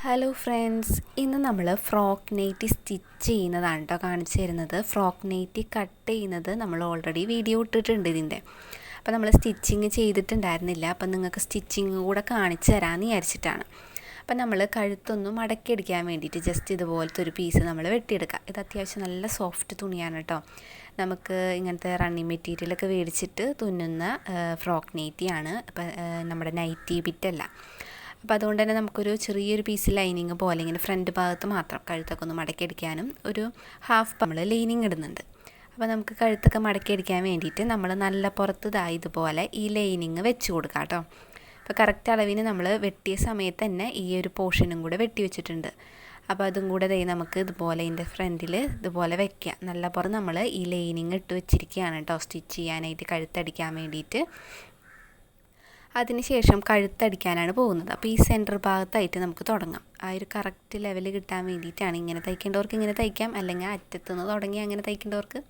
Hello friends, ഇന്ന് നമ്മൾ frock nightie stitch ചെയ്യുന്നതാണ് കേട്ടോ കാണിച്ചു തരുന്നത്. ഫ്രോക്ക് നൈറ്റി കട്ട് ചെയ്യുന്നത് നമ്മൾ ഓൾറെഡി വീഡിയോ ഇട്ടിട്ടുണ്ട് ഇതിൻ്റെ. അപ്പോൾ നമ്മൾ സ്റ്റിച്ചിങ് ചെയ്തിട്ടുണ്ടായിരുന്നില്ല, അപ്പം നിങ്ങൾക്ക് സ്റ്റിച്ചിങ് കൂടെ കാണിച്ചു തരാമെന്ന് വിചാരിച്ചിട്ടാണ്. അപ്പം നമ്മൾ കഴുത്തൊന്നും മടക്കിയടിക്കാൻ വേണ്ടിയിട്ട് ജസ്റ്റ് ഇതുപോലത്തെ ഒരു പീസ് നമ്മൾ വെട്ടിയെടുക്കുക. ഇത് അത്യാവശ്യം നല്ല സോഫ്റ്റ് തുണിയാണ് കേട്ടോ. നമുക്ക് ഇങ്ങനത്തെ റണ്ണിങ് മെറ്റീരിയലൊക്കെ മേടിച്ചിട്ട് തുന്നുന്ന ഫ്രോക്ക് നൈറ്റിയാണ്. അപ്പം നമ്മുടെ നൈറ്റി ബിറ്റല്ല. അപ്പോൾ അതുകൊണ്ട് തന്നെ നമുക്കൊരു ചെറിയൊരു പീസ് ലൈനിങ് പോലെ ഇങ്ങനെ ഫ്രണ്ട് ഭാഗത്ത് മാത്രം കഴുത്തൊക്കെ ഒന്ന് മടക്കിയടിക്കാനും ഒരു ഹാഫ് നമ്മൾ ലൈനിങ് ഇടുന്നുണ്ട്. അപ്പോൾ നമുക്ക് കഴുത്തൊക്കെ മടക്കിയടിക്കാൻ വേണ്ടിയിട്ട് നമ്മൾ നല്ല പുറത്ത് ഇതുപോലെ ഈ ലൈനിങ് വെച്ച് കൊടുക്കാം കേട്ടോ. അപ്പോൾ കറക്റ്റ് അളവിന് നമ്മൾ വെട്ടിയ സമയത്ത് തന്നെ ഈ ഒരു പോർഷനും കൂടെ വെട്ടി വെച്ചിട്ടുണ്ട്. അപ്പോൾ അതും കൂടെ നമുക്ക് ഇതുപോലെ ഇതിൻ്റെ ഫ്രണ്ടിൽ ഇതുപോലെ വെക്കാം. നല്ല പുറത്ത് നമ്മൾ ഈ ലൈനിങ് ഇട്ട് വെച്ചിരിക്കുകയാണ് കേട്ടോ സ്റ്റിച്ച് ചെയ്യാനായിട്ട്, കഴുത്തടിക്കാൻ വേണ്ടിയിട്ട്. അതിനുശേഷം കഴുത്തടിക്കാനാണ് പോകുന്നത്. അപ്പോൾ ഈ സെൻറ്റർ ഭാഗത്തായിട്ട് നമുക്ക് തുടങ്ങാം. ആ ഒരു കറക്റ്റ് ലെവൽ കിട്ടാൻ വേണ്ടിയിട്ടാണ്. ഇങ്ങനെ തയ്ക്കേണ്ടവർക്ക് ഇങ്ങനെ തയ്ക്കാം, അല്ലെങ്കിൽ അറ്റത്തുനിന്ന് തുടങ്ങി അങ്ങനെ തയ്ക്കേണ്ടവർക്ക്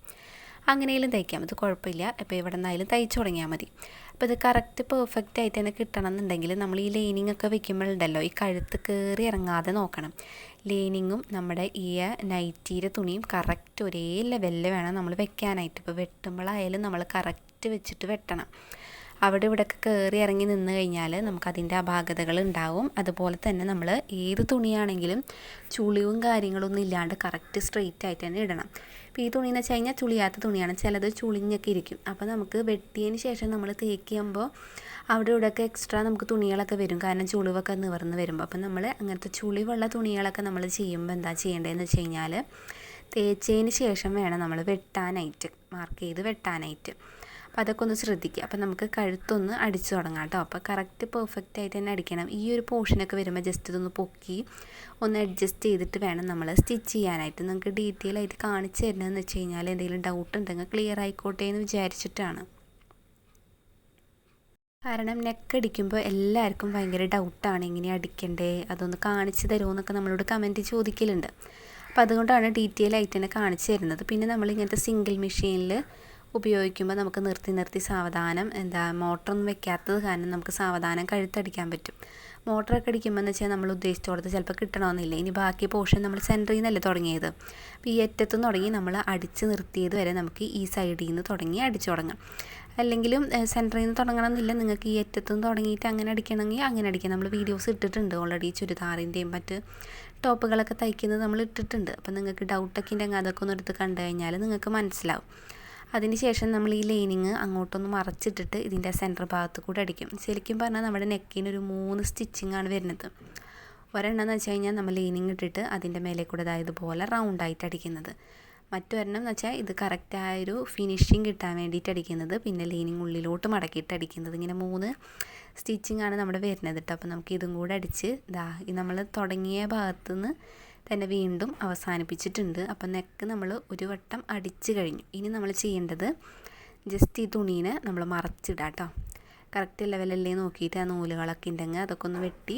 അങ്ങനെയും തയ്ക്കാം, അത് കുഴപ്പമില്ല. അപ്പോൾ എവിടെ നിന്നായാലും തയ്ച്ചു തുടങ്ങിയാൽ മതി. അപ്പോൾ ഇത് കറക്റ്റ് പെർഫെക്റ്റ് ആയിട്ട് തന്നെ കിട്ടണം എന്നുണ്ടെങ്കിൽ നമ്മൾ ഈ ലൈനിങ് ഒക്കെ വെക്കുമ്പോഴുണ്ടല്ലോ ഈ കഴുത്ത് കയറി ഇറങ്ങാതെ നോക്കണം. ലൈനിങ്ങും നമ്മുടെ ഈ നൈറ്റിയുടെ തുണിയും കറക്റ്റ് ഒരേ ലെവലിൽ വേണം നമ്മൾ വെക്കാനായിട്ട്. ഇപ്പോൾ വെട്ടുമ്പോഴായാലും നമ്മൾ കറക്റ്റ് വെച്ചിട്ട് വെട്ടണം. അവിടെ ഇവിടെയൊക്കെ കയറി ഇറങ്ങി നിന്ന് കഴിഞ്ഞാൽ നമുക്കതിൻ്റെ അപാകതകൾ ഉണ്ടാവും. അതുപോലെ തന്നെ നമ്മൾ ഏത് തുണിയാണെങ്കിലും ചുളിവും കാര്യങ്ങളൊന്നും ഇല്ലാണ്ട് കറക്റ്റ് സ്ട്രെയിറ്റ് ആയിട്ട് തന്നെ ഇടണം. ഇപ്പോൾ ഈ തുണിയെന്ന് വെച്ച് കഴിഞ്ഞാൽ ചുളിയാത്ത തുണിയാണ്, ചിലത് ചുളിഞ്ഞൊക്കെ ഇരിക്കും. അപ്പോൾ നമുക്ക് വെട്ടിയതിന് ശേഷം നമ്മൾ തേക്കുമ്പോൾ അവിടെ ഇവിടെയൊക്കെ എക്സ്ട്രാ നമുക്ക് തുണികളൊക്കെ വരും, കാരണം ചുളിവൊക്കെ നിവർന്ന് വരുമ്പോൾ. അപ്പം നമ്മൾ അങ്ങനത്തെ ചുളിവുള്ള തുണികളൊക്കെ നമ്മൾ ചെയ്യുമ്പോൾ എന്താ ചെയ്യേണ്ടതെന്ന് വെച്ച് കഴിഞ്ഞാൽ തേച്ചതിന് ശേഷം വേണം നമ്മൾ വെട്ടാനായിട്ട്, മാർക്ക് ചെയ്ത് വെട്ടാനായിട്ട്. അപ്പോൾ അതൊക്കെ ഒന്ന് ശ്രദ്ധിക്കുക. അപ്പോൾ നമുക്ക് കഴുത്തൊന്ന് അടിച്ചു തുടങ്ങാം കേട്ടോ. അപ്പോൾ കറക്റ്റ് പെർഫെക്റ്റ് ആയിട്ട് തന്നെ അടിക്കണം. ഈ ഒരു പോർഷനൊക്കെ വരുമ്പോൾ ജസ്റ്റ് ഇതൊന്ന് പൊക്കി ഒന്ന് അഡ്ജസ്റ്റ് ചെയ്തിട്ട് വേണം നമ്മൾ സ്റ്റിച്ച് ചെയ്യാനായിട്ട്. നിങ്ങൾക്ക് ഡീറ്റെയിൽ ആയിട്ട് കാണിച്ചു തരുന്നതെന്ന് വെച്ച് കഴിഞ്ഞാൽ എന്തെങ്കിലും ഡൗട്ട് ഉണ്ടെങ്കിൽ ക്ലിയർ ആയിക്കോട്ടെ എന്ന് വിചാരിച്ചിട്ടാണ്. കാരണം നെക്ക് അടിക്കുമ്പോൾ എല്ലാവർക്കും ഭയങ്കര ഡൗട്ടാണ്, എങ്ങനെ അടിക്കണ്ടേ, അതൊന്ന് കാണിച്ചു തരുമോ എന്നൊക്കെ നമ്മളോട് കമൻറ്റ് ചോദിക്കലുണ്ട്. അപ്പോൾ അതുകൊണ്ടാണ് ഡീറ്റെയിൽ ആയിട്ട് തന്നെ കാണിച്ചു തരുന്നത്. പിന്നെ നമ്മളിങ്ങനത്തെ സിംഗിൾ മെഷീനിൽ ഉപയോഗിക്കുമ്പോൾ നമുക്ക് നിർത്തി സാവധാനം മോട്ടറൊന്നും വെക്കാത്തത് കാരണം നമുക്ക് സാവധാനം കഴുത്തടിക്കാൻ പറ്റും. മോട്ടറൊക്കെ അടിക്കുമ്പോൾ എന്ന് വെച്ചാൽ നമ്മൾ ഉദ്ദേശിച്ചോടത്ത് ചിലപ്പോൾ കിട്ടണമെന്നില്ല. ഇനി ബാക്കി പോർഷൻ നമ്മൾ സെൻറ്ററിൽ നിന്നല്ലേ തുടങ്ങിയത്. അപ്പോൾ ഈ അറ്റത്തും തുടങ്ങി നമ്മൾ അടിച്ച് നിർത്തിയത് വരെ നമുക്ക് ഈ സൈഡിൽ നിന്ന് തുടങ്ങി അടിച്ചു തുടങ്ങാം. അല്ലെങ്കിലും സെൻറ്ററിൽ നിന്ന് തുടങ്ങണമെന്നില്ല, നിങ്ങൾക്ക് ഈ അറ്റത്തുനിന്ന് തുടങ്ങിയിട്ട് അങ്ങനെ അടിക്കണമെങ്കിൽ അങ്ങനെ അടിക്കാം. നമ്മൾ വീഡിയോസ് ഇട്ടിട്ടുണ്ട് ഓൾറെഡി, ചുരിദാറിൻ്റെയും മറ്റ് ടോപ്പുകളൊക്കെ തയ്ക്കുന്നത് നമ്മൾ ഇട്ടിട്ടുണ്ട്. അപ്പോൾ നിങ്ങൾക്ക് ഡൗട്ടൊക്കെ ഉണ്ടെങ്കിൽ അതൊക്കെ ഒന്ന് എടുത്ത് കണ്ടു കഴിഞ്ഞാൽ നിങ്ങൾക്ക് മനസ്സിലാവും. അതിനുശേഷം നമ്മൾ ഈ ലൈനിങ് അങ്ങോട്ടൊന്ന് മറച്ചിട്ടിട്ട് ഇതിൻ്റെ സെൻറ്റർ ഭാഗത്ത് കൂടെ അടിക്കും. ശരിക്കും പറഞ്ഞാൽ നമ്മുടെ നെക്കിനൊരു 3 സ്റ്റിച്ചിങ്ങാണ് വരുന്നത്. ഒരെണ്ണം എന്ന് വെച്ച് കഴിഞ്ഞാൽ നമ്മൾ ലൈനിങ് ഇട്ടിട്ട് അതിൻ്റെ മേലെ കൂടെ ഇതുപോലെ റൗണ്ടായിട്ട് അടിക്കുന്നത്. മറ്റൊരെണ്ണം എന്ന് വെച്ചാൽ ഇത് കറക്റ്റായൊരു ഫിനിഷിങ് കിട്ടാൻ വേണ്ടിയിട്ട് അടിക്കുന്നത്, പിന്നെ ലൈനിങ് ഉള്ളിലോട്ട് മടക്കിയിട്ട് അടിക്കുന്നത്. ഇങ്ങനെ 3 സ്റ്റിച്ചിങ്ങാണ് നമ്മുടെ വരുന്നത് കേട്ടോ. അപ്പോൾ നമുക്ക് ഇതും കൂടെ അടിച്ച് നമ്മൾ തുടങ്ങിയ ഭാഗത്തുനിന്ന് തന്നെ വീണ്ടും അവസാനിപ്പിച്ചിട്ടുണ്ട്. അപ്പം നെക്ക് നമ്മൾ ഒരു വട്ടം അടിച്ച് കഴിഞ്ഞു. ഇനി നമ്മൾ ചെയ്യേണ്ടത് ജസ്റ്റ് ഈ തുണീനെ നമ്മൾ മറച്ചിടാം കേട്ടോ. കറക്റ്റ് ലെവലല്ലേ നോക്കിയിട്ട് ആ നൂലുകളൊക്കെ ഉണ്ടെങ്കിൽ അതൊക്കെ ഒന്ന് വെട്ടി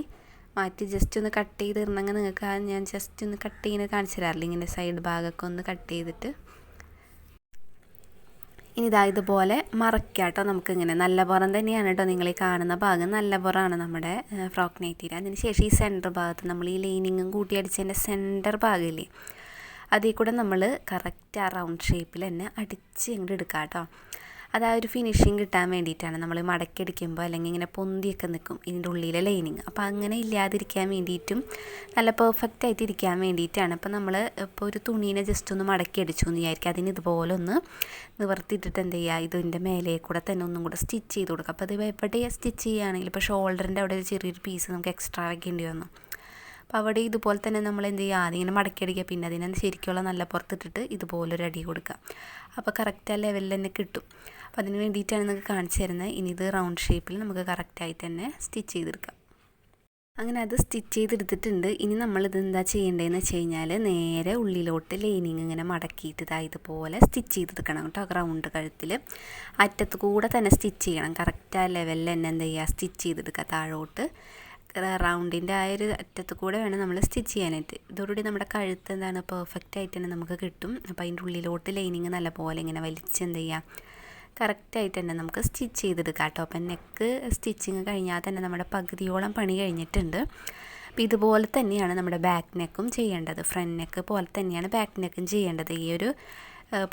മാറ്റി ജസ്റ്റ് ഒന്ന് കട്ട് ചെയ്തിടണമെങ്കിൽ നിങ്ങൾക്ക് ഞാൻ ജസ്റ്റ് ഒന്ന് കട്ട് ചെയ്യുന്നത് കാണിച്ചു തരാറില്ല. ഇങ്ങനെ സൈഡ് ഭാഗമൊക്കെ ഒന്ന് കട്ട് ചെയ്തിട്ട് ഇനി ഇതുപോലെ മറക്കാം കേട്ടോ. നമുക്കിങ്ങനെ നല്ല പുറം തന്നെയാണ് കേട്ടോ നിങ്ങൾ ഈ കാണുന്ന ഭാഗം, നല്ല പുറമാണ് നമ്മുടെ ഫ്രോക്ക് നൈറ്റിയിൽ. അതിന് ശേഷം ഈ സെൻറ്റർ ഭാഗത്ത് നമ്മൾ ഈ ലൈനിങ്ങും കൂട്ടി അടിച്ചതിൻ്റെ സെൻറ്റർ ഭാഗമില്ലേ, അതിൽ കൂടെ നമ്മൾ കറക്റ്റ് ആ റൗണ്ട് ഷേപ്പിൽ തന്നെ അടിച്ച് ഇങ്ങോട്ട് എടുക്കാം കേട്ടോ. അത് ആ ഒരു ഫിനിഷിങ് കിട്ടാൻ വേണ്ടിയിട്ടാണ്. നമ്മൾ മടക്കിയടിക്കുമ്പോൾ അല്ലെങ്കിൽ ഇങ്ങനെ പൊന്തിയൊക്കെ നിൽക്കും ഇതിൻ്റെ ഉള്ളിലെ ലൈനിങ്. അപ്പോൾ അങ്ങനെ ഇല്ലാതിരിക്കാൻ വേണ്ടിയിട്ടും നല്ല പെർഫെക്റ്റ് ആയിട്ട് ഇരിക്കാൻ വേണ്ടിയിട്ടാണ്. അപ്പോൾ നമ്മൾ ഇപ്പോൾ ഒരു തുണീനെ ജസ്റ്റ് ഒന്ന് മടക്കി അടിച്ചു എന്ന് വിചാരിക്കുക, അതിന് ഇതുപോലെ ഒന്ന് നിവർത്തിയിട്ടിട്ട് എന്ത് ചെയ്യുക, ഇതിൻ്റെ മേലെ കൂടെ തന്നെ ഒന്നും കൂടെ സ്റ്റിച്ച് ചെയ്ത് കൊടുക്കുക. അപ്പോൾ അത് എവിടെ സ്റ്റിച്ച് ചെയ്യുകയാണെങ്കിൽ ഇപ്പോൾ ഷോൾഡറിൻ്റെ അവിടെ ഒരു ചെറിയൊരു പീസ് നമുക്ക് എക്സ്ട്രാ വെക്കേണ്ടി വന്നു. അപ്പോൾ അവിടെ ഇതുപോലെ തന്നെ നമ്മൾ എന്ത് ചെയ്യുക, ആദ്യം ഇങ്ങനെ മടക്കിയടിക്കുക, പിന്നെ അതിനെ ശരിക്കുള്ള നല്ല പുറത്തിട്ടിട്ട് ഇതുപോലൊരു അടി കൊടുക്കുക. അപ്പോൾ കറക്റ്റ് ആ ലെവലിൽ തന്നെ കിട്ടും. അപ്പോൾ അതിന് വേണ്ടിയിട്ടാണ് നിങ്ങൾക്ക് കാണിച്ചു തരുന്നത്. ഇനി ഇത് റൗണ്ട് ഷേപ്പിൽ നമുക്ക് കറക്റ്റായിട്ട് തന്നെ സ്റ്റിച്ച് ചെയ്തെടുക്കാം. അങ്ങനെ അത് സ്റ്റിച്ച് ചെയ്തെടുത്തിട്ടുണ്ട്. ഇനി നമ്മളിത് എന്താ ചെയ്യേണ്ടതെന്ന് വെച്ച് കഴിഞ്ഞാൽ നേരെ ഉള്ളിലോട്ട് ലൈനിങ് ഇങ്ങനെ മടക്കിയിട്ട് ഇതുപോലെ സ്റ്റിച്ച് ചെയ്തെടുക്കണം കേട്ടോ. റൗണ്ട് കഴുത്തിൽ അറ്റത്ത് കൂടെ തന്നെ സ്റ്റിച്ച് ചെയ്യണം. കറക്റ്റ് ആ ലെവലിൽ തന്നെ എന്ത് ചെയ്യുക, സ്റ്റിച്ച് ചെയ്തെടുക്കുക. താഴോട്ട് റൗണ്ടിൻ്റെ ആ ഒരു അറ്റത്ത് കൂടെ വേണം നമ്മൾ സ്റ്റിച്ച് ചെയ്യാനായിട്ട്. ഇതോടുകൂടി നമ്മുടെ കഴുത്ത് പെർഫെക്റ്റ് ആയിട്ട് തന്നെ നമുക്ക് കിട്ടും. അപ്പോൾ അതിൻ്റെ ഉള്ളിലോട്ട് ലൈനിങ് നല്ലപോലെ ഇങ്ങനെ വലിച്ച് എന്ത് ചെയ്യുക, കറക്റ്റായിട്ട് തന്നെ നമുക്ക് സ്റ്റിച്ച് ചെയ്തെടുക്കാം കേട്ടോ. അപ്പം നെക്ക് സ്റ്റിച്ചിങ് കഴിഞ്ഞാൽ തന്നെ നമ്മുടെ പകുതിയോളം പണി കഴിഞ്ഞിട്ടുണ്ട്. അപ്പോൾ ഇതുപോലെ തന്നെയാണ് നമ്മുടെ ബാക്ക് നെക്കും ചെയ്യേണ്ടത്. ഫ്രണ്ട് നെക്ക് പോലെ തന്നെയാണ് ബാക്ക് നെക്കും ചെയ്യേണ്ടത്. ഈ ഒരു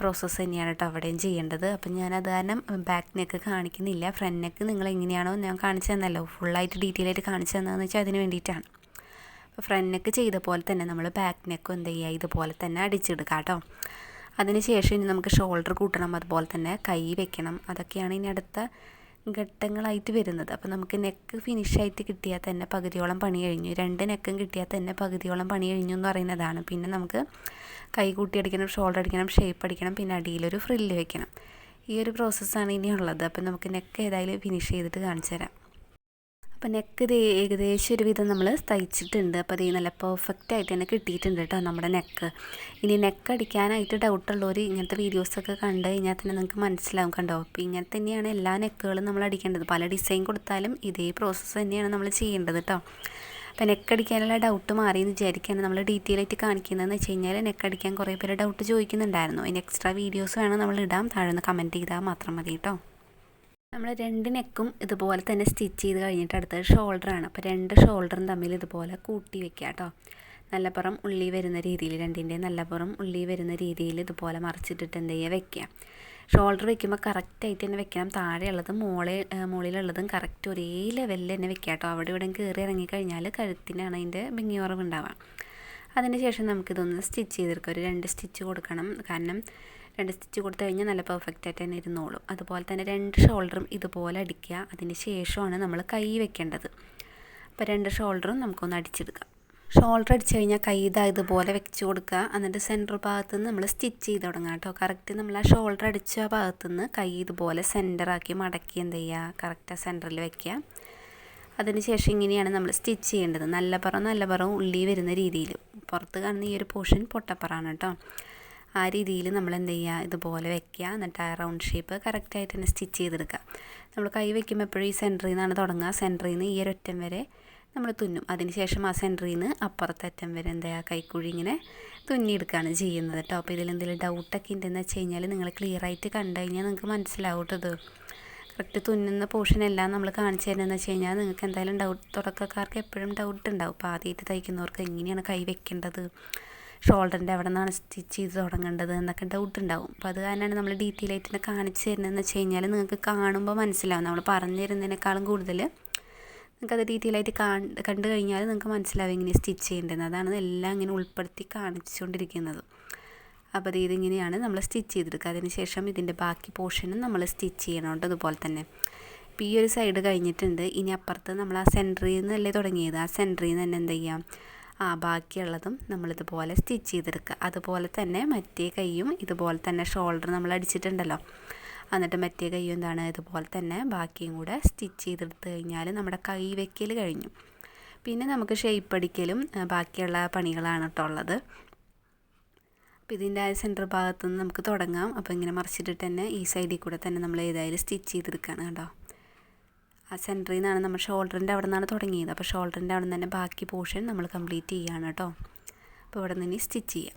പ്രോസസ്സ് തന്നെയാണ് കേട്ടോ അവിടെയും ചെയ്യേണ്ടത്. അപ്പം ഞാനത് കാരണം ബാക്ക് നെക്ക് കാണിക്കുന്നില്ല. ഫ്രണ്ട് നെക്ക് നിങ്ങൾ എങ്ങനെയാണോ ഞാൻ കാണിച്ചു തന്നല്ലോ, ഫുള്ളായിട്ട് ഡീറ്റെയിൽ ആയിട്ട് കാണിച്ചു തന്നതെന്ന് വെച്ചാൽ അതിന് വേണ്ടിയിട്ടാണ്. അപ്പോൾ ഫ്രണ്ട് നെക്ക് ചെയ്ത പോലെ തന്നെ നമ്മൾ ബാക്ക് നെക്കും എന്ത് ചെയ്യുക, ഇതുപോലെ തന്നെ അടിച്ചെടുക്കുക കേട്ടോ. അതിന് ശേഷം ഇനി നമുക്ക് ഷോൾഡർ കൂട്ടണം, അതുപോലെ തന്നെ കൈ വെക്കണം. അതൊക്കെയാണ് ഇനി അടുത്ത ഘട്ടങ്ങളായിട്ട് വരുന്നത്. അപ്പോൾ നമുക്ക് നെക്ക് ഫിനിഷായിട്ട് കിട്ടിയാൽ തന്നെ പകുതിയോളം പണി കഴിഞ്ഞു. 2 നെക്കും കിട്ടിയാൽ തന്നെ പകുതിയോളം പണി കഴിഞ്ഞു എന്ന് പറയുന്നതാണ്. പിന്നെ നമുക്ക് കൈ കൂട്ടി അടിക്കണം, ഷോൾഡർ അടിക്കണം, ഷേപ്പ് അടിക്കണം, പിന്നെ അടിയിലൊരു ഫ്രില്ല് വെക്കണം. ഈ ഒരു പ്രോസസ്സാണ് ഇനിയുള്ളത്. അപ്പോൾ നമുക്ക് നെക്ക് ഏതായാലും ഫിനിഷ് ചെയ്തിട്ട് കാണിച്ചു തരാം. അപ്പോൾ നെക്ക് ഇത് ഏകദേശം ഒരു വിധം നമ്മൾ തയ്ച്ചിട്ടുണ്ട്. അപ്പോൾ അത് നല്ല പെർഫെക്റ്റ് ആയിട്ട് തന്നെ കിട്ടിയിട്ടുണ്ട് കേട്ടോ നമ്മുടെ നെക്ക്. ഇനി നെക്ക് അടിക്കാനായിട്ട് ഡൗട്ടുള്ളവർ ഇങ്ങനത്തെ വീഡിയോസൊക്കെ കണ്ടു കഴിഞ്ഞാൽ തന്നെ നിങ്ങൾക്ക് മനസ്സിലാവും. കണ്ടോ, അപ്പോൾ ഇങ്ങനെ തന്നെയാണ് എല്ലാ നെക്കുകളും നമ്മൾ അടിക്കേണ്ടത്. പല ഡിസൈൻ കൊടുത്താലും ഇതേ പ്രോസസ്സ് തന്നെയാണ് നമ്മൾ ചെയ്യേണ്ടത് കേട്ടോ. അപ്പോൾ നെക്ക് അടിക്കാനുള്ള ഡൗട്ട് മാറിയെന്ന് വിചാരിക്കുകയാണ് നമ്മൾ ഡീറ്റെയിൽ ആയിട്ട് കാണിക്കുന്നതെന്ന് വെച്ച് കഴിഞ്ഞാൽ, നെക്ക് അടിക്കാൻ കുറേ പേര് ഡൗട്ട് ചോദിക്കുന്നുണ്ടായിരുന്നു. അതിന് എക്സ്ട്രാ വീഡിയോസ് വേണം നമ്മൾ ഇടാം, താഴെ നിന്ന് കമൻറ്റ് ചെയ്താൽ മാത്രം മതി കേട്ടോ. നമ്മൾ 2 നെക്കും ഇതുപോലെ തന്നെ സ്റ്റിച്ച് ചെയ്ത് കഴിഞ്ഞിട്ട് അടുത്തത് ഷോൾഡറാണ്. അപ്പോൾ 2 ഷോൾഡറും തമ്മിൽ ഇതുപോലെ കൂട്ടി വെക്കുക കേട്ടോ. നല്ല പുറം ഉള്ളി വരുന്ന രീതിയിൽ, രണ്ടിൻ്റെ നല്ല പുറം ഉള്ളി വരുന്ന രീതിയിൽ ഇതുപോലെ മറിച്ചിട്ടിട്ട് എന്ത് ചെയ്യുക, വെക്കുക. ഷോൾഡർ വെക്കുമ്പോൾ കറക്റ്റായിട്ട് തന്നെ വെക്കണം. താഴെയുള്ളതും മുകളിലുള്ളതും കറക്റ്റ് ഒരേ ലെവലിൽ തന്നെ വെക്കുക കേട്ടോ. അവിടെ ഇവിടെ കയറി ഇറങ്ങിക്കഴിഞ്ഞാൽ കഴുത്തിനാണ് അതിൻ്റെ ഭംഗി കുറവുണ്ടാവുക. അതിന് ശേഷം നമുക്കിതൊന്ന് സ്റ്റിച്ച് ചെയ്തെടുക്കുക. ഒരു 2 സ്റ്റിച്ച് കൊടുക്കണം. കാരണം 2 സ്റ്റിച്ച് കൊടുത്തു കഴിഞ്ഞാൽ നല്ല പെർഫെക്റ്റ് ആയിട്ട് തന്നെ ഇരുന്നോളും. അതുപോലെ തന്നെ 2 ഷോൾഡറും ഇതുപോലെ അടിക്കുക. അതിന് ശേഷമാണ് നമ്മൾ കൈ വെക്കേണ്ടത്. അപ്പോൾ 2 ഷോൾഡറും നമുക്കൊന്ന് അടിച്ചെടുക്കാം. ഷോൾഡർ അടിച്ചു കഴിഞ്ഞാൽ കൈ ഇതുപോലെ വെച്ച് കൊടുക്കുക. എന്നിട്ട് സെൻറ്റർ ഭാഗത്തുനിന്ന് നമ്മൾ സ്റ്റിച്ച് ചെയ്ത് തുടങ്ങാം കേട്ടോ. കറക്റ്റ് നമ്മൾ ആ ഷോൾഡർ അടിച്ച ഭാഗത്തുനിന്ന് കൈ ഇതുപോലെ സെൻറ്ററാക്കി മടക്കി എന്ത് ചെയ്യുക, കറക്റ്റ് ആ സെൻറ്ററിൽ വെക്കുക. അതിന് ശേഷം ഇങ്ങനെയാണ് നമ്മൾ സ്റ്റിച്ച് ചെയ്യേണ്ടത്. നല്ല പുറം ഉള്ളി വരുന്ന രീതിയിൽ. പുറത്ത് കാണുന്ന ഈ ഒരു പോർഷൻ പൊട്ടപ്പുറമാണ് കേട്ടോ. ആ രീതിയിൽ നമ്മൾ എന്ത് ചെയ്യുക, ഇതുപോലെ വെക്കുക. എന്നിട്ട് ആ റൗണ്ട് ഷേപ്പ് കറക്റ്റായിട്ട് തന്നെ സ്റ്റിച്ച് ചെയ്തെടുക്കുക. നമ്മൾ കൈ വയ്ക്കുമ്പോൾ എപ്പോഴും ഈ സെൻറ്ററിൽ നിന്നാണ് തുടങ്ങുക. സെൻറ്ററിൽ നിന്ന് ഈ ഒരറ്റം വരെ നമ്മൾ തുന്നും. അതിന് ശേഷം ആ സെൻറ്ററിൽ നിന്ന് അപ്പുറത്തെ അറ്റം വരെ എന്താ കൈക്കുഴി ഇങ്ങനെ തുന്നിയെടുക്കുകയാണ് ചെയ്യുന്നത് കേട്ടോ. അപ്പോൾ ഇതിലെന്തെങ്കിലും ഡൗട്ടൊക്കെ ഉണ്ടെന്ന് വെച്ച് കഴിഞ്ഞാൽ നിങ്ങൾ ക്ലിയറായിട്ട് കണ്ടു കഴിഞ്ഞാൽ നിങ്ങൾക്ക് മനസ്സിലാവട്ടത്. കറക്റ്റ് തുന്നുന്ന പോർഷനെല്ലാം നമ്മൾ കാണിച്ചു തരുന്നതെന്ന് വെച്ച് കഴിഞ്ഞാൽ നിങ്ങൾക്ക് എന്തായാലും തുടക്കക്കാർക്ക് എപ്പോഴും ഡൗട്ട് ഉണ്ടാവും. അപ്പോൾ ആദ്യമായിട്ട് തയ്ക്കുന്നവർക്ക് എങ്ങനെയാണ് കൈ വെക്കേണ്ടത്, ഷോൾഡറിൻ്റെ എവിടെ നിന്നാണ് സ്റ്റിച്ച് ചെയ്ത് തുടങ്ങേണ്ടത് എന്നൊക്കെ ഡൗട്ട് ഉണ്ടാവും. അപ്പോൾ അത് കാരണമാണ് നമ്മൾ ഡീറ്റെയിൽ ആയിട്ട് തന്നെ കാണിച്ചു തരുന്നതെന്ന് വെച്ച് കഴിഞ്ഞാൽ നിങ്ങൾക്ക് കാണുമ്പോൾ മനസ്സിലാവും. നമ്മൾ പറഞ്ഞു തരുന്നതിനേക്കാളും കൂടുതൽ നിങ്ങൾക്കത് ഡീറ്റെയിൽ ആയിട്ട് കണ്ടു കഴിഞ്ഞാൽ നിങ്ങൾക്ക് മനസ്സിലാവും എങ്ങനെയാണ് സ്റ്റിച്ച് ചെയ്യേണ്ടത്. അതാണ് എല്ലാം ഇങ്ങനെ ഉൾപ്പെടുത്തി കാണിച്ചുകൊണ്ടിരിക്കുന്നത്. അപ്പോൾ ഇതിങ്ങനെയാണ് നമ്മൾ സ്റ്റിച്ച് ചെയ്തെടുക്കുക. അതിന് ശേഷം ഇതിൻ്റെ ബാക്കി പോർഷനും നമ്മൾ സ്റ്റിച്ച് ചെയ്യണം കേട്ടോ. അതുപോലെ തന്നെ ഇപ്പോൾ ഈ ഒരു സൈഡ് കഴിഞ്ഞിട്ടുണ്ട്. ഇനി അപ്പുറത്ത് നമ്മൾ ആ സെൻറ്ററിൽ നിന്നല്ലേ തുടങ്ങിയത്, ആ സെൻറ്ററിൽ നിന്ന് തന്നെ എന്ത് ചെയ്യാം, ബാക്കിയുള്ളതും നമ്മളിതുപോലെ സ്റ്റിച്ച് ചെയ്തെടുക്കുക. അതുപോലെ തന്നെ മറ്റേ കൈയും ഇതുപോലെ തന്നെ ഷോൾഡർ നമ്മൾ അടിച്ചിട്ടുണ്ടല്ലോ, എന്നിട്ട് മറ്റേ കൈയും എന്താണ് ഇതുപോലെ തന്നെ ബാക്കിയും കൂടെ സ്റ്റിച്ച് ചെയ്തെടുത്ത് കഴിഞ്ഞാൽ നമ്മുടെ കൈ വയ്ക്കൽ കഴിഞ്ഞു. പിന്നെ നമുക്ക് ഷേപ്പ് അടിക്കലും ബാക്കിയുള്ള പണികളാണ് കേട്ടോ ഉള്ളത്. അപ്പോൾ ഇതിൻ്റെ ആ സെൻറ്റർ ഭാഗത്തുനിന്ന് നമുക്ക് തുടങ്ങാം. അപ്പോൾ ഇങ്ങനെ മറിച്ചിട്ടിട്ട് തന്നെ ഈ സൈഡിൽ കൂടെ തന്നെ നമ്മൾ ഏതായാലും സ്റ്റിച്ച് ചെയ്തെടുക്കുകയാണ് കേട്ടോ. ആ സെൻറ്ററിൽ നിന്നാണ് നമ്മൾ ഷോൾഡറിൻ്റെ അവിടെ നിന്നാണ് തുടങ്ങിയത്. അപ്പോൾ ഷോൾഡറിൻ്റെ അവിടെ നിന്ന് തന്നെ ബാക്കി പോർഷൻ നമ്മൾ കംപ്ലീറ്റ് ചെയ്യുകയാണ് കേട്ടോ. അപ്പോൾ ഇവിടെ നിന്ന് സ്റ്റിച്ച് ചെയ്യാം.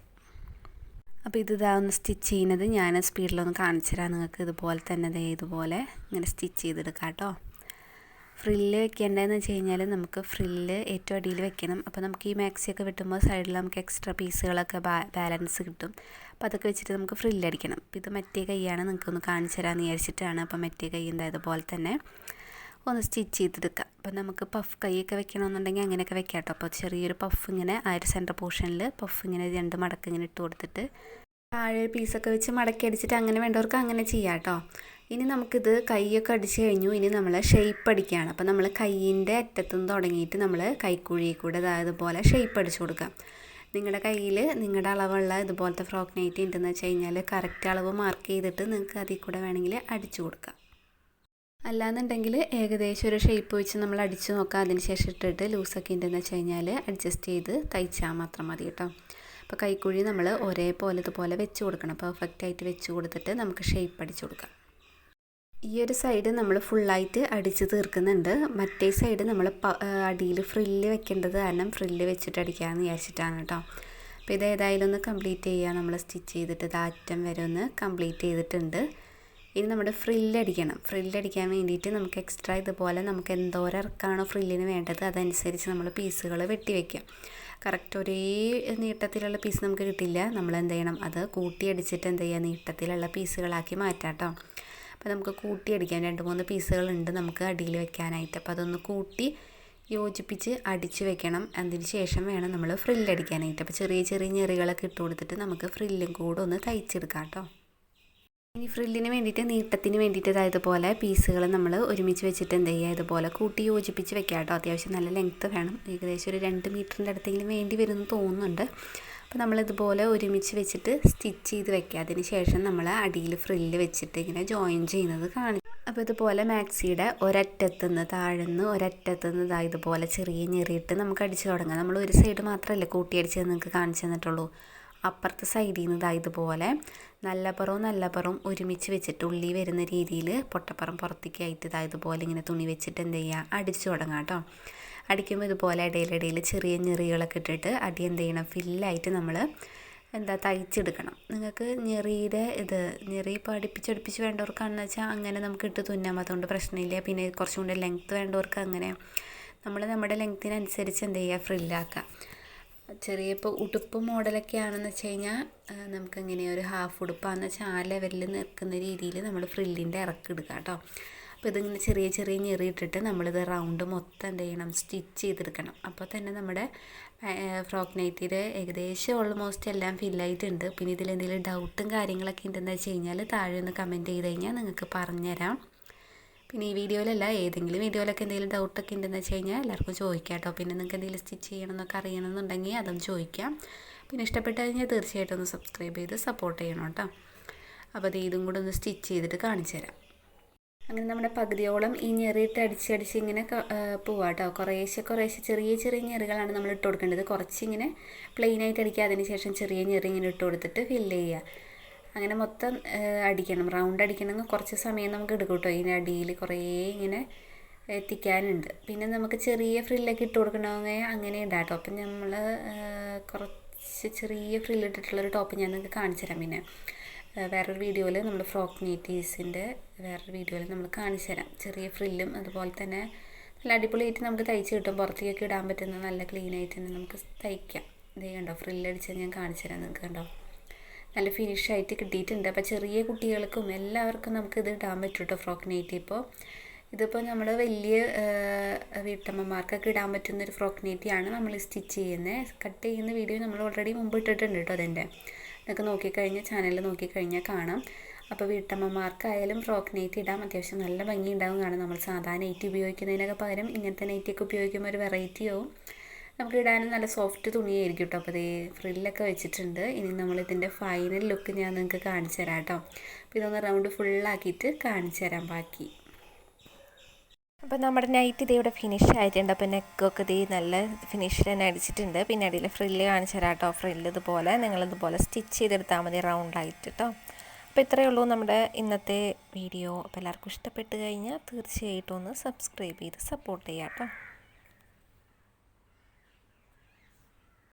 അപ്പോൾ ഒന്ന് സ്റ്റിച്ച് ചെയ്യുന്നത് ഞാൻ സ്പീഡിലൊന്ന് കാണിച്ചു തരാം നിങ്ങൾക്ക്. ഇതുപോലെ തന്നെ ഇതുപോലെ ഇങ്ങനെ സ്റ്റിച്ച് ചെയ്തെടുക്കാം കേട്ടോ. ഫ്രില്ല് വെക്കേണ്ടതെന്ന് വെച്ച് കഴിഞ്ഞാൽ നമുക്ക് ഫ്രില്ല് ഏറ്റവും അടിയിൽ വെക്കണം. അപ്പോൾ നമുക്ക് ഈ മാക്സിയൊക്കെ വെട്ടുമ്പോൾ സൈഡിൽ നമുക്ക് എക്സ്ട്രാ പീസുകളൊക്കെ ബാലൻസ് കിട്ടും. അപ്പോൾ അതൊക്കെ വെച്ചിട്ട് നമുക്ക് ഫ്രില്ലടിക്കണം. അപ്പോൾ ഇത് മറ്റേ കൈയാണ്, നിങ്ങൾക്കൊന്ന് കാണിച്ചു തരാമെന്ന് വിചാരിച്ചിട്ടാണ്. അപ്പോൾ മറ്റേ കൈ ഉണ്ടായതുപോലെ തന്നെ ഒന്ന് സ്റ്റിച്ച് ചെയ്തെടുക്കുക. അപ്പോൾ നമുക്ക് പഫ് കൈയൊക്കെ വെക്കണമെന്നുണ്ടെങ്കിൽ അങ്ങനെയൊക്കെ വെക്കാം കേട്ടോ. അപ്പോൾ ചെറിയൊരു പഫ് ഇങ്ങനെ ആ ഒരു സെൻറ്റർ പോർഷനിൽ പഫ് ഇങ്ങനെ 2 മടക്ക് ഇങ്ങനെ ഇട്ട് കൊടുത്തിട്ട് താഴെ പീസൊക്കെ വെച്ച് മടക്കി അടിച്ചിട്ട് അങ്ങനെ വേണ്ടവർക്ക് അങ്ങനെ ചെയ്യാം കേട്ടോ. ഇനി നമുക്കിത് കൈയൊക്കെ അടിച്ച് കഴിഞ്ഞു. ഇനി നമ്മൾ ഷേപ്പ് അടിക്കുകയാണ്. അപ്പോൾ നമ്മൾ കൈയിൻ്റെ അറ്റത്തുനിന്ന് തുടങ്ങിയിട്ട് നമ്മൾ കൈക്കുഴിയിൽ കൂടെ ഇതുപോലെ ഷേപ്പ് അടിച്ചു കൊടുക്കാം. നിങ്ങളുടെ കയ്യിൽ നിങ്ങളുടെ അളവുള്ള ഇതുപോലത്തെ ഫ്രോക്ക് നൈറ്റി ഉണ്ടെന്ന് വെച്ച് കഴിഞ്ഞാൽ കറക്റ്റ് അളവ് മാർക്ക് ചെയ്തിട്ട് നിങ്ങൾക്ക് അതിൽ കൂടെ വേണമെങ്കിൽ അടിച്ചു കൊടുക്കാം. അല്ലാന്നുണ്ടെങ്കിൽ ഏകദേശം ഒരു ഷേപ്പ് വെച്ച് നമ്മൾ അടിച്ച് നോക്കാം. അതിന് ശേഷം ഇട്ടിട്ട് ലൂസൊക്കെ ഉണ്ടെന്ന് വെച്ച് കഴിഞ്ഞാൽ അഡ്ജസ്റ്റ് ചെയ്ത് തയ്ച്ചാൽ മാത്രം മതി കേട്ടോ. അപ്പോൾ കൈക്കുഴി നമ്മൾ ഒരേപോലെ ഇതുപോലെ വെച്ച് കൊടുക്കണം. പെർഫെക്റ്റായിട്ട് വെച്ച് കൊടുത്തിട്ട് നമുക്ക് ഷേപ്പ് അടിച്ചു കൊടുക്കാം. ഈ ഒരു സൈഡ് നമ്മൾ ഫുള്ളായിട്ട് അടിച്ച് തീർക്കുന്നുണ്ട്. മറ്റേ സൈഡ് നമ്മൾ അടിയിൽ ഫ്രില്ല് വെക്കേണ്ടത് കാരണം ഫ്രില്ല് വെച്ചിട്ട് അടിക്കാമെന്ന് വിചാരിച്ചിട്ടാണ് കേട്ടോ. അപ്പോൾ ഇത് ഏതായാലും ഒന്ന് കംപ്ലീറ്റ് ചെയ്യുക. നമ്മൾ സ്റ്റിച്ച് ചെയ്തിട്ട് അറ്റം വരെ ഒന്ന് കംപ്ലീറ്റ് ചെയ്തിട്ടുണ്ട്. ഇനി നമ്മുടെ ഫ്രില്ലടിക്കണം. ഫ്രില്ലടിക്കാൻ വേണ്ടിയിട്ട് നമുക്ക് എക്സ്ട്രാ ഇതുപോലെ നമുക്ക് എന്തോരം ഇറക്കാണോ ഫ്രില്ലിന് വേണ്ടത് അതനുസരിച്ച് നമ്മൾ പീസുകൾ വെട്ടി വയ്ക്കാം. കറക്റ്റ് ഒരേ നീട്ടത്തിലുള്ള പീസ് നമുക്ക് കിട്ടില്ല. നമ്മൾ എന്ത് ചെയ്യണം, അത് കൂട്ടിയടിച്ചിട്ട് എന്ത് ചെയ്യുക, നീട്ടത്തിലുള്ള പീസുകളാക്കി മാറ്റാം കേട്ടോ. അപ്പോൾ നമുക്ക് കൂട്ടിയടിക്കാം. 2-3 പീസുകളുണ്ട് നമുക്ക് അടിയിൽ വെക്കാനായിട്ട്. അപ്പോൾ അതൊന്ന് കൂട്ടി യോജിപ്പിച്ച് അടിച്ച് വെക്കണം. അതിന് ശേഷം വേണം നമ്മൾ ഫ്രില്ലടിക്കാനായിട്ട്. അപ്പോൾ ചെറിയ ചെറിയ ഞെറികളൊക്കെ ഇട്ട് കൊടുത്തിട്ട് നമുക്ക് ഫ്രില്ലും കൂടെ ഒന്ന് തയ്ച്ചെടുക്കാം കേട്ടോ. ഇനി ഫ്രില്ലിന് വേണ്ടിയിട്ട് നീട്ടത്തിന് വേണ്ടിയിട്ട് ഇതുപോലെ പീസുകൾ നമ്മൾ ഒരുമിച്ച് വെച്ചിട്ട് എന്ത് ചെയ്യുക, ഇതുപോലെ കൂട്ടി യോജിപ്പിച്ച് വെക്കുക കേട്ടോ. അത്യാവശ്യം നല്ല ലെങ്ത്ത് വേണം. ഏകദേശം ഒരു 2 മീറ്ററിൻ്റെ അടുത്തെങ്കിലും വേണ്ടി വരുമെന്ന് തോന്നുന്നുണ്ട്. അപ്പോൾ നമ്മളിതുപോലെ ഒരുമിച്ച് വെച്ചിട്ട് സ്റ്റിച്ച് ചെയ്ത് വെക്കുക. അതിന് ശേഷം നമ്മൾ അടിയിൽ ഫ്രില്ല് വെച്ചിട്ട് ഇങ്ങനെ ജോയിൻ ചെയ്യുന്നത് കാണിക്കും. അപ്പോൾ ഇതുപോലെ മാക്സിയുടെ ഒരറ്റത്തുനിന്ന് താഴ്ന്ന് ഒരറ്റത്തുനിന്ന് ഇതുപോലെ ചെറിയ ഞെറിയിട്ട് നമുക്ക് അടിച്ച് തുടങ്ങാം. നമ്മൾ ഒരു സൈഡ് മാത്രമല്ല കൂട്ടിയടിച്ചത് നിങ്ങൾക്ക് കാണിച്ചു തന്നിട്ടുള്ളൂ. അപ്പുറത്തെ സൈഡിൽ നിന്ന് ഇതുപോലെ നല്ലപ്പുറവും ഒരുമിച്ച് വെച്ചിട്ട് ഉള്ളി വരുന്ന രീതിയിൽ പൊട്ടപ്പുറം പുറത്തേക്കായിട്ട് ഇതുപോലെ ഇങ്ങനെ തുണി വെച്ചിട്ട് എന്ത് ചെയ്യുക, അടിച്ചു തുടങ്ങാം കേട്ടോ. അടിക്കുമ്പോൾ ഇതുപോലെ ഇടയിലിടയിൽ ചെറിയ ഞെറികളൊക്കെ ഇട്ടിട്ട് അടി എന്ത് ചെയ്യണം, ഫില്ലായിട്ട് നമ്മൾ തയ്ച്ചെടുക്കണം. നിങ്ങൾക്ക് ഞെറി ഇപ്പോൾ അടുപ്പിച്ച് വേണ്ടവർക്കാണെന്ന് വെച്ചാൽ അങ്ങനെ നമുക്ക് ഇട്ട് തുന്നാം, അതുകൊണ്ട് പ്രശ്നമില്ല. പിന്നെ കുറച്ചും കൂടെ ലെങ്ത്ത് വേണ്ടവർക്ക് അങ്ങനെ നമ്മുടെ ലെങ്ത്തിനനുസരിച്ച് എന്ത് ചെയ്യുക, ഫ്രില്ലാക്കുക. ചെറിയ ഇപ്പോൾ ഉടുപ്പ് മോഡലൊക്കെ ആണെന്ന് വെച്ച് കഴിഞ്ഞാൽ നമുക്കിങ്ങനെ ഒരു ഹാഫ് ഉടുപ്പാണെന്ന് വെച്ചാൽ ആ ലെവലിൽ നിൽക്കുന്ന രീതിയിൽ നമ്മൾ ഫ്രില്ലിൻ്റെ ഇറക്കിടുക കേട്ടോ. അപ്പോൾ ഇതിങ്ങനെ ചെറിയ ചെറിയ ഞെറി ഇട്ടിട്ട് നമ്മളിത് റൗണ്ട് മൊത്തം എന്ത് ചെയ്യണം, സ്റ്റിച്ച് ചെയ്തെടുക്കണം. അപ്പോൾ തന്നെ നമ്മുടെ ഫ്രോക്ക് നൈറ്റിയിൽ ഏകദേശം ഓൾമോസ്റ്റ് എല്ലാം ഫില്ലായിട്ടുണ്ട്. പിന്നെ ഇതിലെന്തെങ്കിലും ഡൗട്ടും കാര്യങ്ങളൊക്കെ ഉണ്ടെന്ന് വെച്ച് കഴിഞ്ഞാൽ താഴെ ഒന്ന് കമൻറ്റ് ചെയ്ത് കഴിഞ്ഞാൽ നിങ്ങൾക്ക് പറഞ്ഞുതരാം. പിന്നെ ഈ വീഡിയോയിലല്ല, ഏതെങ്കിലും വീഡിയോയിലൊക്കെ എന്തെങ്കിലും ഡൗട്ടൊക്കെ ഉണ്ടെന്ന് വെച്ച് കഴിഞ്ഞാൽ എല്ലാവർക്കും ചോദിക്കാം കേട്ടോ. പിന്നെ നിങ്ങൾക്ക് എന്തെങ്കിലും സ്റ്റിച്ച് ചെയ്യണമെന്നൊക്കെ അറിയണമെന്നുണ്ടെങ്കിൽ അതൊന്ന് ചോദിക്കാം. പിന്നെ ഇഷ്ടപ്പെട്ട് കഴിഞ്ഞാൽ തീർച്ചയായിട്ടും ഒന്ന് സബ്സ്ക്രൈബ് ചെയ്ത് സപ്പോർട്ട് ചെയ്യണം കേട്ടോ. അപ്പോൾ അത് ഇതും കൂടെ ഒന്ന് സ്റ്റിച്ച് ചെയ്തിട്ട് കാണിച്ചു തരാം. അങ്ങനെ നമ്മുടെ പകുതിയോളം ഈ ഞെറിയിട്ട് അടിച്ച് ഇങ്ങനെ പോവാം കേട്ടോ. കുറേശ്ശെ ചെറിയ ചെറിയ ഞെറികളാണ് നമ്മൾ ഇട്ട് കൊടുക്കേണ്ടത്. കുറച്ചിങ്ങനെ പ്ലെയിനായിട്ട് അടിക്കുക. അതിന് ശേഷം ചെറിയ ഞെറി ഇങ്ങനെ ഇട്ട് കൊടുത്തിട്ട് ഫില്ല് ചെയ്യുക. അങ്ങനെ മൊത്തം അടിക്കണം. റൗണ്ട് അടിക്കണമെങ്കിൽ കുറച്ച് സമയം നമുക്ക് എടുക്കും കേട്ടോ. ഇതിൻ്റെ അടിയിൽ കുറേ ഇങ്ങനെ എത്തിക്കാനുണ്ട്. പിന്നെ നമുക്ക് ചെറിയ ഫ്രില്ലൊക്കെ ഇട്ട് കൊടുക്കണമെങ്കിൽ അങ്ങനെ ഉണ്ടാകും കേട്ടോ. അപ്പം നമ്മൾ കുറച്ച് ചെറിയ ഫ്രില്ലിട്ടിട്ടുള്ളൊരു ടോപ്പ് ഞാൻ നിങ്ങൾക്ക് കാണിച്ചു തരാം. പിന്നെ വേറൊരു വീഡിയോയിൽ നമ്മൾ ഫ്രോക്ക് നൈറ്റീസിൻ്റെ വേറൊരു വീഡിയോയിൽ നമ്മൾ കാണിച്ചു തരാം. ചെറിയ ഫ്രില്ലും അതുപോലെ തന്നെ നല്ല അടിപൊളിയായിട്ട് നമുക്ക് തയ്ച്ച് കിട്ടും. പുറത്തേക്കൊക്കെ ഇടാൻ പറ്റുന്ന നല്ല ക്ലീനായിട്ട് തന്നെ നമുക്ക് തയ്ക്കാം. ഇത് കണ്ടോ, ഫ്രില്ലടിച്ചത് ഞാൻ കാണിച്ചു തരാം നിങ്ങൾക്ക്. കണ്ടോ, നല്ല ഫിനിഷായിട്ട് കിട്ടിയിട്ടുണ്ട്. അപ്പോൾ ചെറിയ കുട്ടികൾക്കും എല്ലാവർക്കും നമുക്കിത് ഇടാൻ പറ്റും കേട്ടോ ഫ്രോക്ക് നൈറ്റി. ഇതിപ്പോൾ നമ്മൾ വലിയ വീട്ടമ്മമാർക്കൊക്കെ ഇടാൻ പറ്റുന്നൊരു ഫ്രോക്ക് നൈറ്റിയാണ് നമ്മൾ സ്റ്റിച്ച് ചെയ്യുന്നത്. കട്ട് ചെയ്യുന്ന വീഡിയോ നമ്മൾ ഓൾറെഡി മുമ്പ് ഇട്ടിട്ടുണ്ട് കേട്ടോ. അതിൻ്റെ നിങ്ങൾക്ക് ചാനലിൽ നോക്കിക്കഴിഞ്ഞാൽ കാണാം. അപ്പോൾ വീട്ടമ്മമാർക്കായാലും ഫ്രോക്ക് നൈറ്റി ഇടാം. അത്യാവശ്യം നല്ല ഭംഗി ഉണ്ടാവും. കാരണം നമ്മൾ സാധാരണ നൈറ്റി ഉപയോഗിക്കുന്നതിനൊക്കെ പകരം ഇങ്ങനത്തെ നൈറ്റിയൊക്കെ ഉപയോഗിക്കുമ്പോൾ ഒരു വെറൈറ്റി ആവും. നമുക്ക് ഇടാനും നല്ല സോഫ്റ്റ് തുണിയായിരിക്കും കേട്ടോ. അപ്പോൾ ഫ്രില്ലൊക്കെ വെച്ചിട്ടുണ്ട്. ഇനി നമ്മളിതിൻ്റെ ഫൈനൽ ലുക്ക് ഞാൻ നിങ്ങൾക്ക് കാണിച്ചു തരാം കേട്ടോ. അപ്പോൾ ഇതൊന്ന് റൗണ്ട് ഫുള്ളാക്കിയിട്ട് കാണിച്ചു തരാം ബാക്കി. അപ്പോൾ നമ്മുടെ നൈറ്റ് ഇവിടെ ഫിനിഷ് ആയിട്ടുണ്ട്. അപ്പോൾ നെക്കൊക്കെ നല്ല ഫിനിഷിൽ തന്നെ അടിച്ചിട്ടുണ്ട്. പിന്നെ അടിയിൽ ഫ്രില്ല് കാണിച്ചു തരാം കേട്ടോ. ഫ്രില്ല് നിങ്ങളിതുപോലെ സ്റ്റിച്ച് ചെയ്തെടുത്താൽ മതി റൗണ്ടായിട്ട് കേട്ടോ. അപ്പോൾ ഇത്രയേ ഉള്ളൂ നമ്മുടെ ഇന്നത്തെ വീഡിയോ. അപ്പോൾ എല്ലാവർക്കും ഇഷ്ടപ്പെട്ട് കഴിഞ്ഞാൽ തീർച്ചയായിട്ടും ഒന്ന് സബ്സ്ക്രൈബ് ചെയ്ത് സപ്പോർട്ട് ചെയ്യാം കേട്ടോ.